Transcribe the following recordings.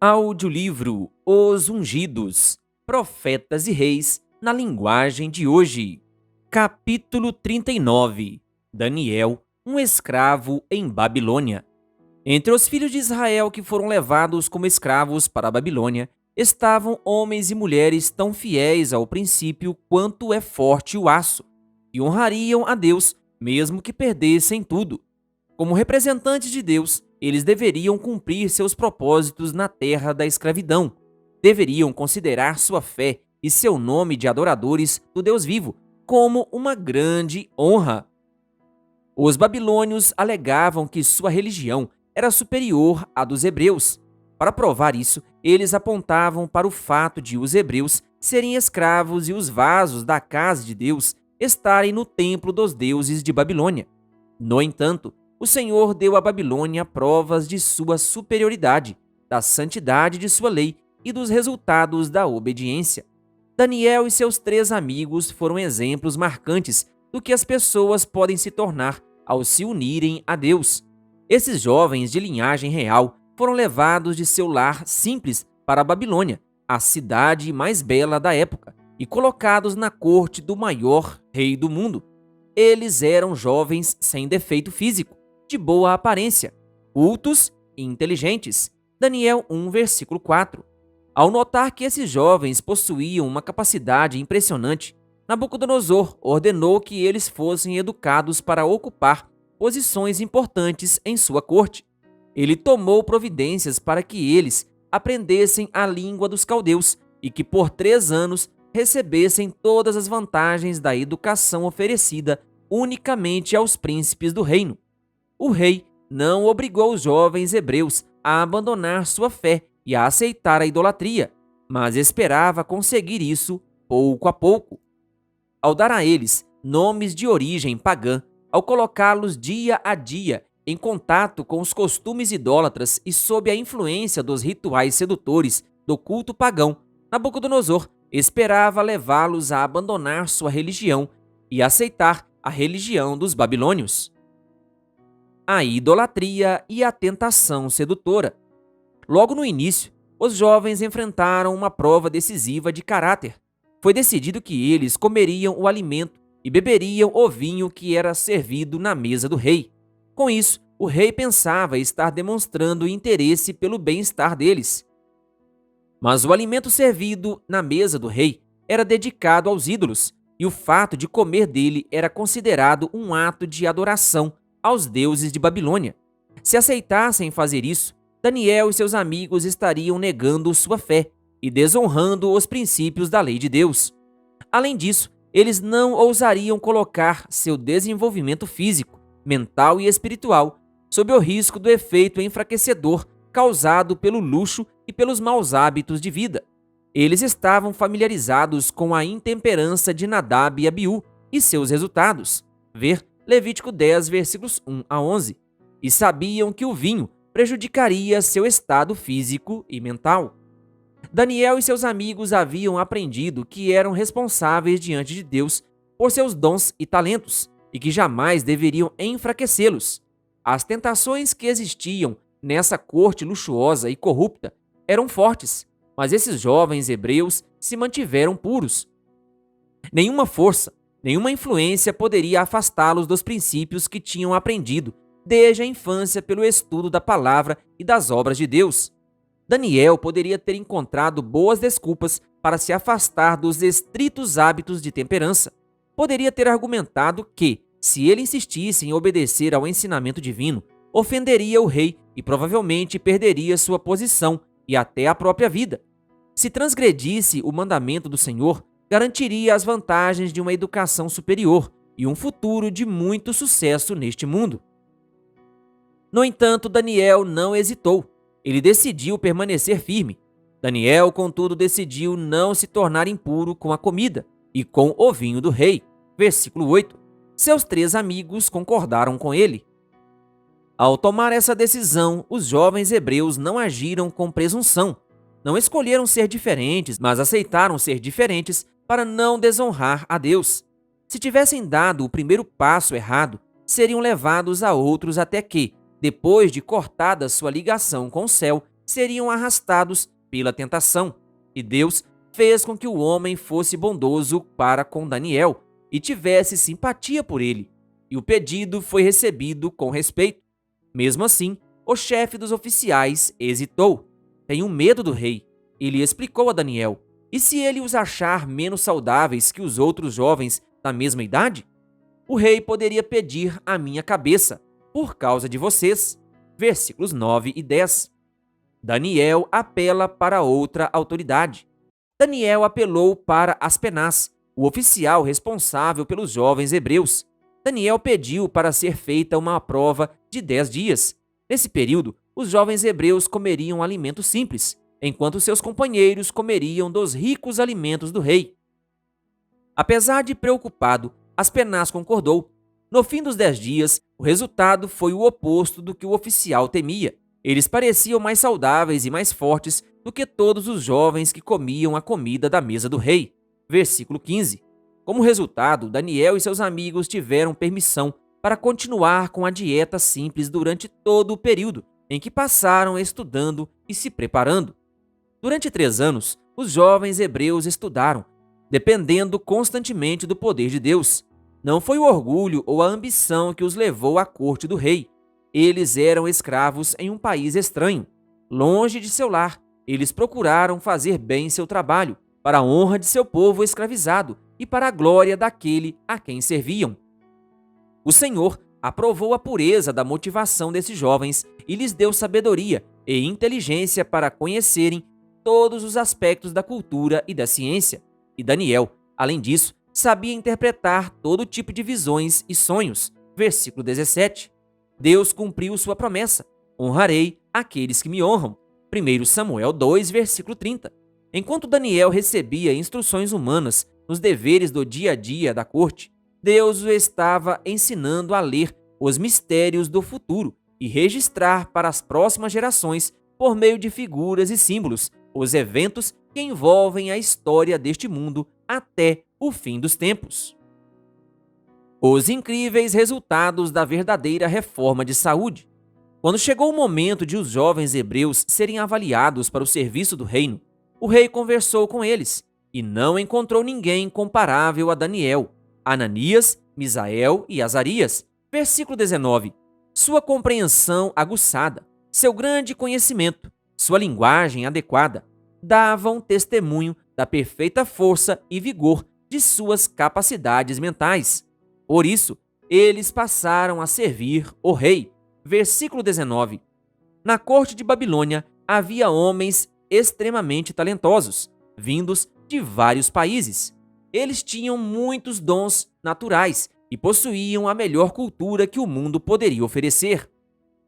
Audiolivro Os Ungidos, Profetas e Reis, na linguagem de hoje. Capítulo 39. Daniel, um escravo em Babilônia. Entre os filhos de Israel que foram levados como escravos para a Babilônia, estavam homens e mulheres tão fiéis ao princípio quanto é forte o aço, e honrariam a Deus, mesmo que perdessem tudo. Como representantes de Deus, eles deveriam cumprir seus propósitos na terra da escravidão. Deveriam considerar sua fé e seu nome de adoradores do Deus vivo como uma grande honra. Os babilônios alegavam que sua religião era superior à dos hebreus. Para provar isso, eles apontavam para o fato de os hebreus serem escravos e os vasos da casa de Deus estarem no templo dos deuses de Babilônia. No entanto, o Senhor deu à Babilônia provas de sua superioridade, da santidade de sua lei e dos resultados da obediência. Daniel e seus 3 amigos foram exemplos marcantes do que as pessoas podem se tornar ao se unirem a Deus. Esses jovens de linhagem real foram levados de seu lar simples para a Babilônia, a cidade mais bela da época, e colocados na corte do maior rei do mundo. Eles eram jovens sem defeito físico, de boa aparência, cultos e inteligentes. Daniel 1, versículo 4. Ao notar que esses jovens possuíam uma capacidade impressionante, Nabucodonosor ordenou que eles fossem educados para ocupar posições importantes em sua corte. Ele tomou providências para que eles aprendessem a língua dos caldeus e que por 3 anos recebessem todas as vantagens da educação oferecida unicamente aos príncipes do reino. O rei não obrigou os jovens hebreus a abandonar sua fé e a aceitar a idolatria, mas esperava conseguir isso pouco a pouco. Ao dar a eles nomes de origem pagã, ao colocá-los dia a dia em contato com os costumes idólatras e sob a influência dos rituais sedutores do culto pagão, Nabucodonosor esperava levá-los a abandonar sua religião e aceitar a religião dos babilônios. A idolatria e a tentação sedutora. Logo no início, os jovens enfrentaram uma prova decisiva de caráter. Foi decidido que eles comeriam o alimento e beberiam o vinho que era servido na mesa do rei. Com isso, o rei pensava estar demonstrando interesse pelo bem-estar deles. Mas o alimento servido na mesa do rei era dedicado aos ídolos, e o fato de comer dele era considerado um ato de adoração aos deuses de Babilônia. Se aceitassem fazer isso, Daniel e seus amigos estariam negando sua fé e desonrando os princípios da lei de Deus. Além disso, eles não ousariam colocar seu desenvolvimento físico, mental e espiritual sob o risco do efeito enfraquecedor causado pelo luxo e pelos maus hábitos de vida. Eles estavam familiarizados com a intemperança de Nadab e Abiú e seus resultados. Ver Levítico 10, versículos 1 a 11. E sabiam que o vinho prejudicaria seu estado físico e mental. Daniel e seus amigos haviam aprendido que eram responsáveis diante de Deus por seus dons e talentos e que jamais deveriam enfraquecê-los. As tentações que existiam nessa corte luxuosa e corrupta eram fortes, mas esses jovens hebreus se mantiveram puros. Nenhuma força, nenhuma influência poderia afastá-los dos princípios que tinham aprendido desde a infância pelo estudo da palavra e das obras de Deus. Daniel poderia ter encontrado boas desculpas para se afastar dos estritos hábitos de temperança. Poderia ter argumentado que, se ele insistisse em obedecer ao ensinamento divino, ofenderia o rei e provavelmente perderia sua posição e até a própria vida. Se transgredisse o mandamento do Senhor, garantiria as vantagens de uma educação superior e um futuro de muito sucesso neste mundo. No entanto, Daniel não hesitou. Ele decidiu permanecer firme. Daniel, contudo, decidiu não se tornar impuro com a comida e com o vinho do rei. Versículo 8. Seus 3 amigos concordaram com ele. Ao tomar essa decisão, os jovens hebreus não agiram com presunção. Não escolheram ser diferentes, mas aceitaram ser diferentes para não desonrar a Deus. Se tivessem dado o primeiro passo errado, seriam levados a outros até que, depois de cortada sua ligação com o céu, seriam arrastados pela tentação, e Deus fez com que o homem fosse bondoso para com Daniel e tivesse simpatia por ele, e o pedido foi recebido com respeito. Mesmo assim, o chefe dos oficiais hesitou. Tenho medo do rei, ele explicou a Daniel. E se ele os achar menos saudáveis que os outros jovens da mesma idade? O rei poderia pedir a minha cabeça, por causa de vocês. Versículos 9 e 10. Daniel apela para outra autoridade. Daniel apelou para Aspenaz, o oficial responsável pelos jovens hebreus. Daniel pediu para ser feita uma prova de 10 dias. Nesse período, os jovens hebreus comeriam alimentos simples, enquanto seus companheiros comeriam dos ricos alimentos do rei. Apesar de preocupado, Aspenaz concordou. No fim dos 10 dias, o resultado foi o oposto do que o oficial temia. Eles pareciam mais saudáveis e mais fortes do que todos os jovens que comiam a comida da mesa do rei. Versículo 15. Como resultado, Daniel e seus amigos tiveram permissão para continuar com a dieta simples durante todo o período em que passaram estudando e se preparando. Durante 3 anos, os jovens hebreus estudaram, dependendo constantemente do poder de Deus. Não foi o orgulho ou a ambição que os levou à corte do rei. Eles eram escravos em um país estranho. Longe de seu lar, eles procuraram fazer bem seu trabalho, para a honra de seu povo escravizado e para a glória daquele a quem serviam. O Senhor aprovou a pureza da motivação desses jovens e lhes deu sabedoria e inteligência para conhecerem todos os aspectos da cultura e da ciência. E Daniel, além disso, sabia interpretar todo tipo de visões e sonhos. Versículo 17. Deus cumpriu sua promessa: honrarei aqueles que me honram. 1 Samuel 2, versículo 30. Enquanto Daniel recebia instruções humanas nos deveres do dia a dia da corte, Deus o estava ensinando a ler os mistérios do futuro e registrar para as próximas gerações, por meio de figuras e símbolos, os eventos que envolvem a história deste mundo até o fim dos tempos. Os incríveis resultados da verdadeira reforma de saúde. Quando chegou o momento de os jovens hebreus serem avaliados para o serviço do reino, o rei conversou com eles e não encontrou ninguém comparável a Daniel, Ananias, Misael e Azarias. Versículo 19. Sua compreensão aguçada, seu grande conhecimento, sua linguagem adequada, davam testemunho da perfeita força e vigor de suas capacidades mentais. Por isso, eles passaram a servir o rei. Versículo 19. Na corte de Babilônia havia homens extremamente talentosos, vindos de vários países. Eles tinham muitos dons naturais e possuíam a melhor cultura que o mundo poderia oferecer.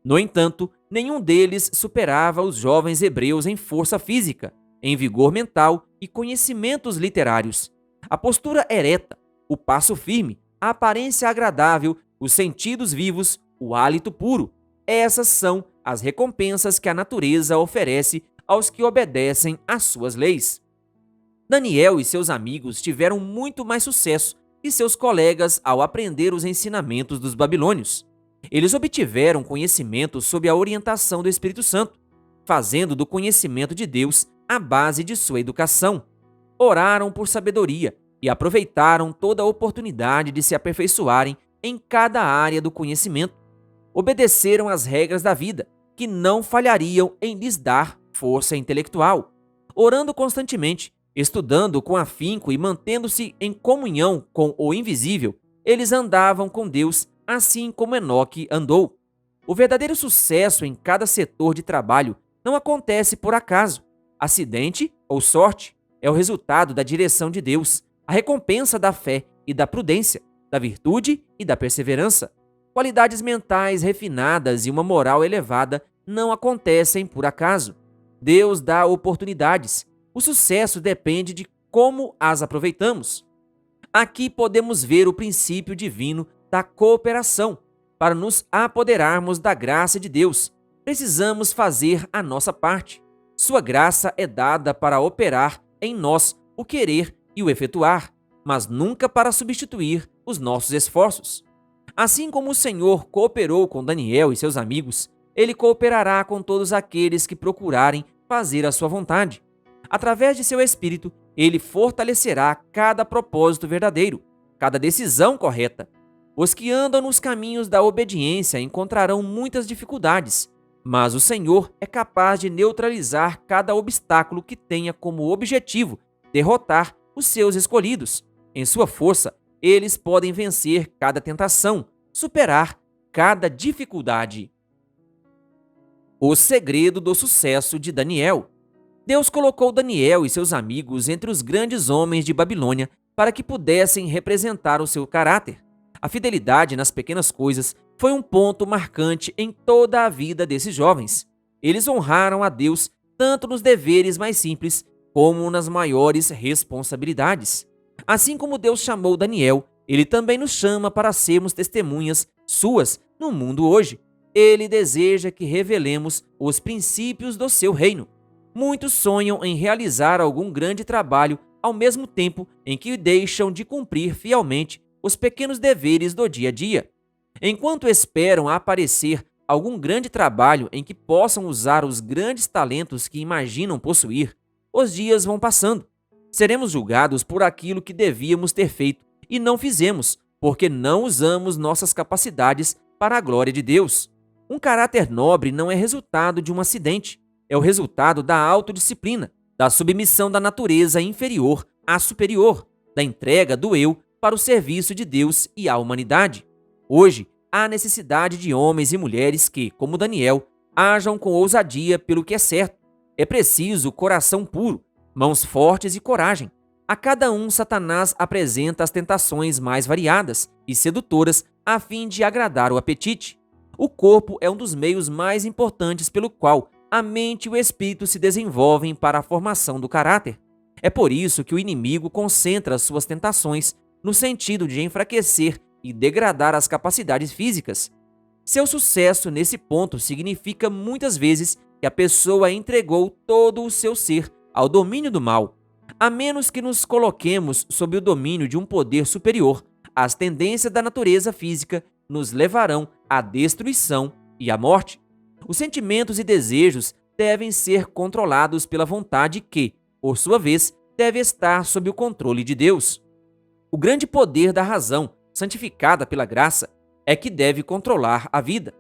No entanto, nenhum deles superava os jovens hebreus em força física, em vigor mental e conhecimentos literários. A postura ereta, o passo firme, a aparência agradável, os sentidos vivos, o hálito puro. Essas são as recompensas que a natureza oferece aos que obedecem às suas leis. Daniel e seus amigos tiveram muito mais sucesso que seus colegas ao aprender os ensinamentos dos babilônios. Eles obtiveram conhecimento sob a orientação do Espírito Santo, fazendo do conhecimento de Deus a base de sua educação. Oraram por sabedoria e aproveitaram toda a oportunidade de se aperfeiçoarem em cada área do conhecimento. Obedeceram às regras da vida, que não falhariam em lhes dar força intelectual. Orando constantemente, estudando com afinco e mantendo-se em comunhão com o invisível, eles andavam com Deus, assim como Enoque andou. O verdadeiro sucesso em cada setor de trabalho não acontece por acaso, acidente ou sorte. É o resultado da direção de Deus, a recompensa da fé e da prudência, da virtude e da perseverança. Qualidades mentais refinadas e uma moral elevada não acontecem por acaso. Deus dá oportunidades. O sucesso depende de como as aproveitamos. Aqui podemos ver o princípio divino da cooperação. Para nos apoderarmos da graça de Deus, precisamos fazer a nossa parte. Sua graça é dada para operar em nós o querer e o efetuar, mas nunca para substituir os nossos esforços. Assim como o Senhor cooperou com Daniel e seus amigos, Ele cooperará com todos aqueles que procurarem fazer a sua vontade. Através de seu Espírito, ele fortalecerá cada propósito verdadeiro, cada decisão correta. Os que andam nos caminhos da obediência encontrarão muitas dificuldades, mas o Senhor é capaz de neutralizar cada obstáculo que tenha como objetivo derrotar os seus escolhidos. Em sua força, eles podem vencer cada tentação, superar cada dificuldade. O segredo do sucesso de Daniel. Deus colocou Daniel e seus amigos entre os grandes homens de Babilônia para que pudessem representar o seu caráter. A fidelidade nas pequenas coisas foi um ponto marcante em toda a vida desses jovens. Eles honraram a Deus tanto nos deveres mais simples como nas maiores responsabilidades. Assim como Deus chamou Daniel, ele também nos chama para sermos testemunhas suas no mundo hoje. Ele deseja que revelemos os princípios do seu reino. Muitos sonham em realizar algum grande trabalho ao mesmo tempo em que deixam de cumprir fielmente os pequenos deveres do dia a dia. Enquanto esperam aparecer algum grande trabalho em que possam usar os grandes talentos que imaginam possuir, os dias vão passando. Seremos julgados por aquilo que devíamos ter feito e não fizemos, porque não usamos nossas capacidades para a glória de Deus. Um caráter nobre não é resultado de um acidente, é o resultado da autodisciplina, da submissão da natureza inferior à superior, da entrega do eu para o serviço de Deus e à humanidade. Hoje, há necessidade de homens e mulheres que, como Daniel, ajam com ousadia pelo que é certo. É preciso coração puro, mãos fortes e coragem. A cada um, Satanás apresenta as tentações mais variadas e sedutoras a fim de agradar o apetite. O corpo é um dos meios mais importantes pelo qual a mente e o espírito se desenvolvem para a formação do caráter. É por isso que o inimigo concentra suas tentações no sentido de enfraquecer e degradar as capacidades físicas. Seu sucesso nesse ponto significa muitas vezes que a pessoa entregou todo o seu ser ao domínio do mal. A menos que nos coloquemos sob o domínio de um poder superior, as tendências da natureza física nos levarão à destruição e à morte. Os sentimentos e desejos devem ser controlados pela vontade que, por sua vez, deve estar sob o controle de Deus. O grande poder da razão, santificada pela graça, é que deve controlar a vida.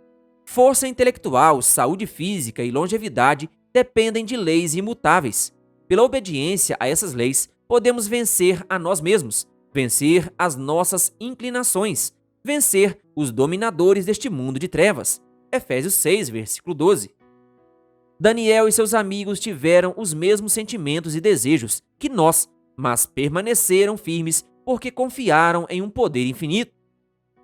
Força intelectual, saúde física e longevidade dependem de leis imutáveis. Pela obediência a essas leis, podemos vencer a nós mesmos, vencer as nossas inclinações, vencer os dominadores deste mundo de trevas. Efésios 6, versículo 12. Daniel e seus amigos tiveram os mesmos sentimentos e desejos que nós, mas permaneceram firmes porque confiaram em um poder infinito.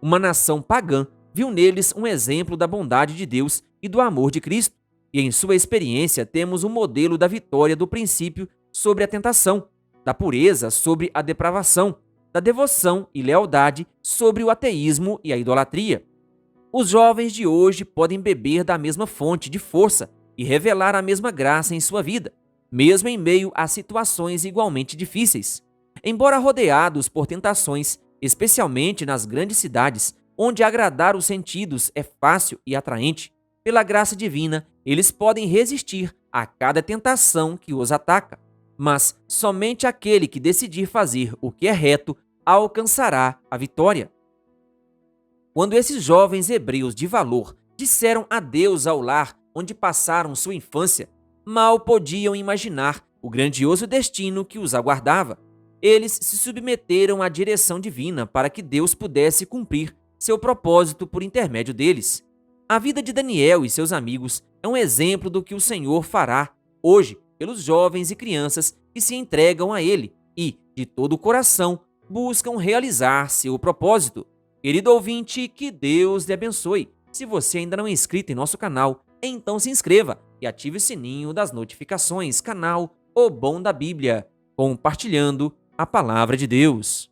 Uma nação pagã viu neles um exemplo da bondade de Deus e do amor de Cristo, e em sua experiência temos um modelo da vitória do princípio sobre a tentação, da pureza sobre a depravação, da devoção e lealdade sobre o ateísmo e a idolatria. Os jovens de hoje podem beber da mesma fonte de força e revelar a mesma graça em sua vida, mesmo em meio a situações igualmente difíceis. Embora rodeados por tentações, especialmente nas grandes cidades, onde agradar os sentidos é fácil e atraente, pela graça divina, eles podem resistir a cada tentação que os ataca. Mas somente aquele que decidir fazer o que é reto alcançará a vitória. Quando esses jovens hebreus de valor disseram adeus ao lar onde passaram sua infância, mal podiam imaginar o grandioso destino que os aguardava. Eles se submeteram à direção divina para que Deus pudesse cumprir seu propósito por intermédio deles. A vida de Daniel e seus amigos é um exemplo do que o Senhor fará hoje pelos jovens e crianças que se entregam a Ele e, de todo o coração, buscam realizar seu propósito. Querido ouvinte, que Deus lhe abençoe. Se você ainda não é inscrito em nosso canal, então se inscreva e ative o sininho das notificações. Canal O Bom da Bíblia, compartilhando a Palavra de Deus.